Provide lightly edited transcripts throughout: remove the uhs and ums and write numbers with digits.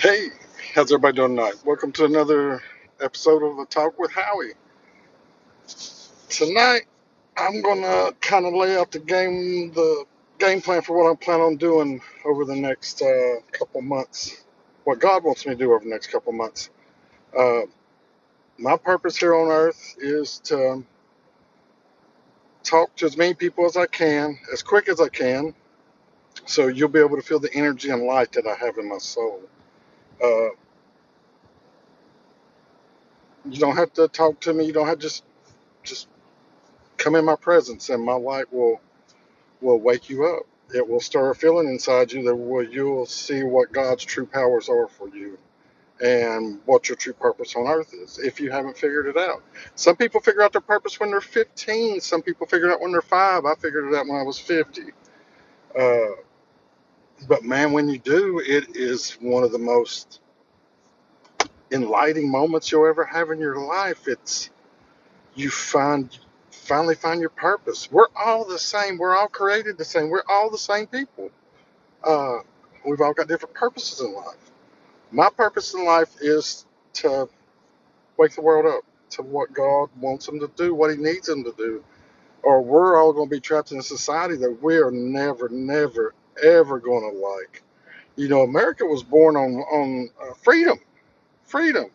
Hey, how's everybody doing tonight? Welcome to another episode of A Talk with Howie. Tonight, I'm gonna kind of lay out the game plan for what I'm planning on doing over the next couple months. What God wants me to do over the next couple months. Uh, my purpose here on Earth is to talk to as many people as I can, as quick as I can, so you'll be able to feel the energy and light that I have in my soul. Uh, you don't have to talk to me. You don't have to just come in my presence, and my light will wake you up. It will stir a feeling inside you that you'll see what God's true powers are for you and what your true purpose on earth is if you haven't figured it out. Some people figure out their purpose when they're 15. Some people figure it out when they're 5. I figured it out when I was 50. Uh, but man, when you do, it is one of the most enlightening moments you'll ever have in your life. It's you finally find your purpose. We're all the same. We're all created the same. We're all the same people. Uh, we've all got different purposes in life. My purpose in life is to wake the world up to what God wants them to do, what He needs them to do, or we're all going to be trapped in a society that we are never, ever going to like. You know, America was born on freedom. Freedom.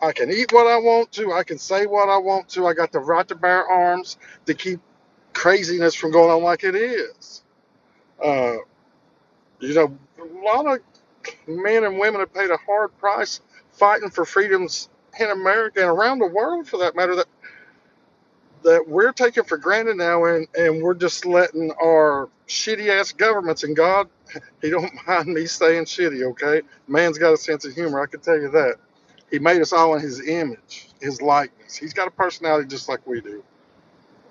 I can eat what I want to. I can say what I want to. I got the right to bear arms to keep craziness from going on like it is. Uh, a lot of men and women have paid a hard price fighting for freedoms in America and around the world, for that matter, that we're taking for granted now, and we're just letting our shitty ass governments, and God, He don't mind me saying shitty, okay? Man's got a sense of humor, I can tell you that. He made us all in His image, His likeness. He's got a personality just like we do.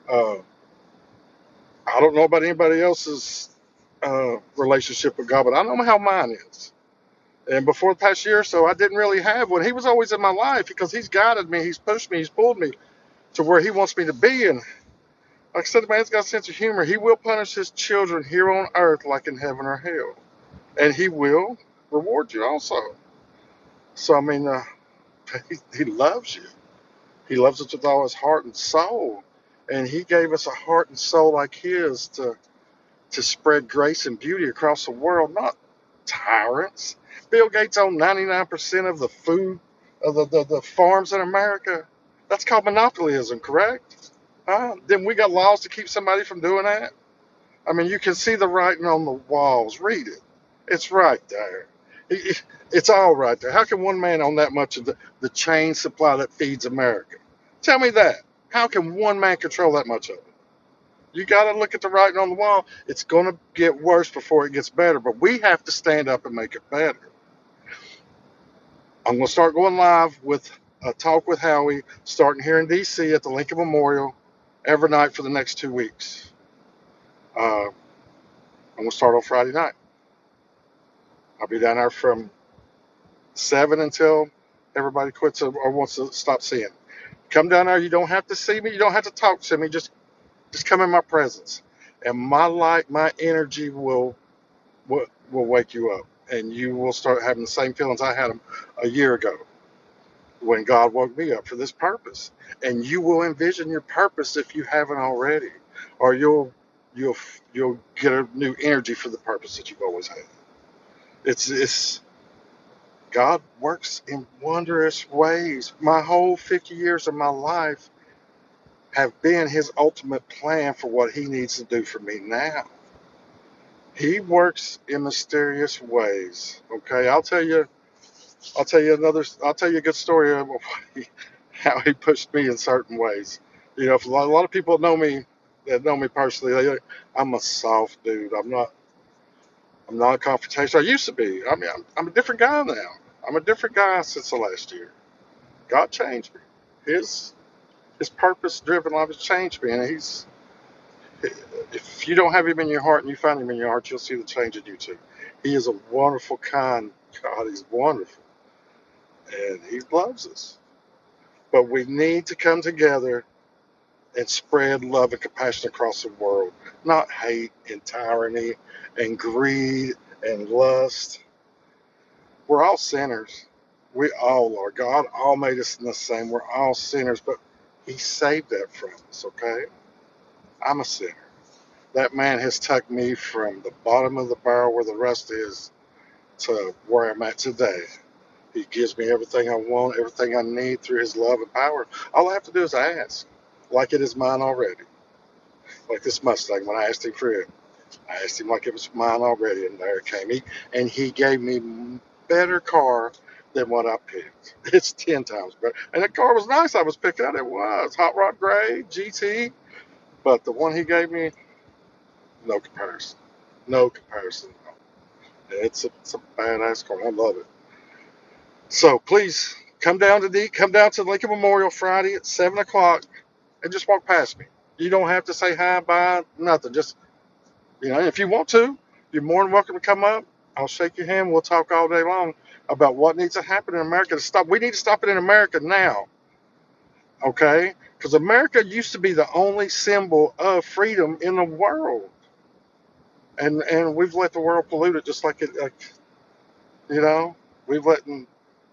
Uh, I don't know about anybody else's relationship with God, but I know how mine is. And before the past year or so, I didn't really have one. He was always in my life because He's guided me, He's pushed me, He's pulled me to where He wants me to be. And like I said, the man's got a sense of humor. He will punish His children here on earth like in heaven or hell. And He will reward you also. So, I mean, he loves you. He loves us with all His heart and soul. And He gave us a heart and soul like His to spread grace and beauty across the world, not tyrants. Bill Gates owned 99% of the food of the farms in America. That's called monopolyism, correct? Then we got laws to keep somebody from doing that. I mean, you can see the writing on the walls. Read it. It's right there. It's all right there. How can one man own that much of the chain supply that feeds America? Tell me that. How can one man control that much of it? You got to look at the writing on the wall. It's going to get worse before it gets better, but we have to stand up and make it better. I'm going to start going live with a talk with Howie, starting here in D.C. at the Lincoln Memorial every night for the next 2 weeks. I'm going to start on Friday night. I'll be down there from 7 until everybody quits or wants to stop seeing. Come down there. You don't have to see me. You don't have to talk to me. Just come in my presence, and my light, my energy will wake you up, and you will start having the same feelings I had a year ago when God woke me up for this purpose. And you will envision your purpose if you haven't already, or you'll you'll get a new energy for the purpose that you've always had. It's God works in wondrous ways. My whole 50 years of my life have been His ultimate plan for what He needs to do for me now. He works in mysterious ways. Okay, I'll tell you a good story of how He pushed me in certain ways. You know, if a lot of people that know me personally, I'm a soft dude. I'm not confrontational. I used to be. I mean, I'm a different guy now. I'm a different guy since the last year. God changed me. His His purpose driven life has changed me, and if you don't have Him in your heart and you find Him in your heart, you'll see the change in you too. He is a wonderful, kind God. He's wonderful, and He loves us. But we need to come together and spread love and compassion across the world, not hate and tyranny and greed and lust. We're all sinners. We all are. God all made us in the same. We're all sinners, but He saved that from us, okay? I'm a sinner. That man has tucked me from the bottom of the barrel where the rust is to where I'm at today. He gives me everything I want, everything I need through His love and power. All I have to do is ask, like it is mine already. Like this Mustang, when I asked Him for it, I asked Him like it was mine already, and there it came. He gave me better car than what I picked. It's 10 times better. And the car was nice I was picking out. It was hot rod gray, GT. But the one He gave me, no comparison. No comparison. It's a badass car. I love it. So please come down to Lincoln Memorial Friday at 7 o'clock and just walk past me. You don't have to say hi, bye, nothing. Just if you want to, you're more than welcome to come up. I'll shake your hand. We'll talk all day long about what needs to happen in America to stop. We need to stop it in America now, okay? Because America used to be the only symbol of freedom in the world, and we've let the world pollute it just like it, you know, we've letting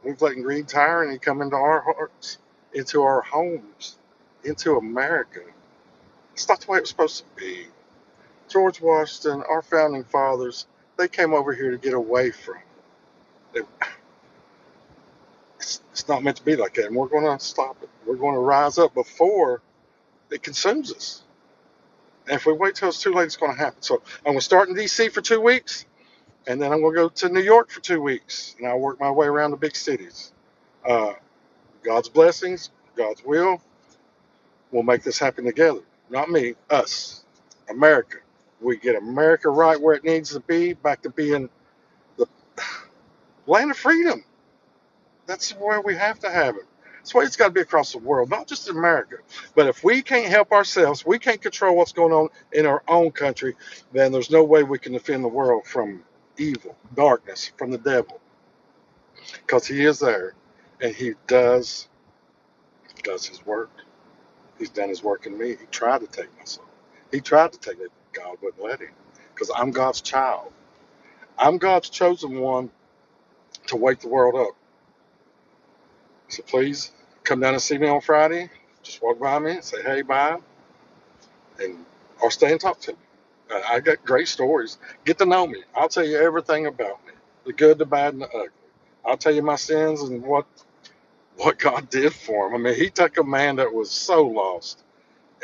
we've letting greed tyranny come into our hearts, into our homes, into America. It's not the way it was supposed to be. George Washington, our founding fathers, they came over here to get away from it. It's not meant to be like that, and we're going to stop it. We're going to rise up before it consumes us. And if we wait till it's too late, it's going to happen. So I'm going to start in D.C. for 2 weeks, and then I'm going to go to New York for 2 weeks, and I'll work my way around the big cities. Uh, God's blessings, God's will, will make this happen together. Not me, us, America. We get America right where it needs to be, back to being the land of freedom. That's where we have to have it. That's why it's got to be across the world, not just in America. But if we can't help ourselves, we can't control what's going on in our own country, then there's no way we can defend the world from evil, darkness, from the devil. Because he is there, and he does his work. He's done his work in me. He tried to take my soul. He tried to take it. God wouldn't let him. Because I'm God's child. I'm God's chosen one to wake the world up. So please come down and see me on Friday. Just walk by me and say, hey, bye, and or stay and talk to me. I got great stories. Get to know me. I'll tell you everything about me, the good, the bad, and the ugly. I'll tell you my sins and what God did for him. I mean, he took a man that was so lost,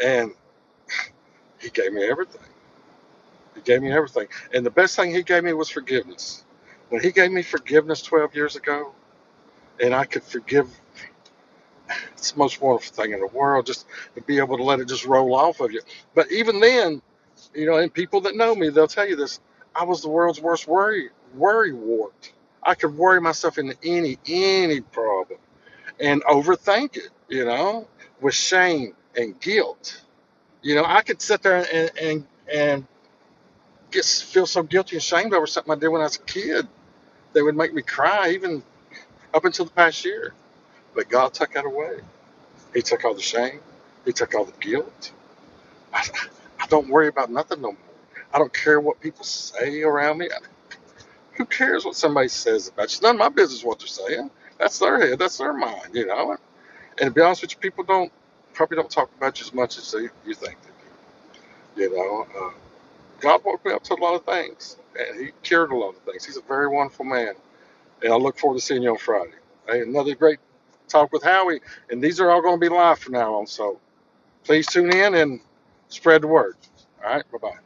and he gave me everything. He gave me everything. And the best thing he gave me was forgiveness. When he gave me forgiveness 12 years ago, and I could forgive, it's the most wonderful thing in the world, just to be able to let it just roll off of you. But even then, and people that know me, they'll tell you this. I was the world's worst worry wart. I could worry myself into any problem and overthink it, with shame and guilt. I could sit there and feel so guilty and ashamed over something I did when I was a kid that would make me cry, even up until the past year. But God took that away. He took all the shame. He took all the guilt. I, I don't worry about nothing no more. I don't care what people say around me. Who cares what somebody says about you? It's none of my business what they're saying. That's their head. That's their mind. And to be honest with you, people probably don't talk about you as much as you think they do. God woke me up to a lot of things, and He cured a lot of things. He's a very wonderful man, and I look forward to seeing you on Friday. Hey, another great talk with Howie, and these are all going to be live from now on. So please tune in and spread the word. All right, bye bye.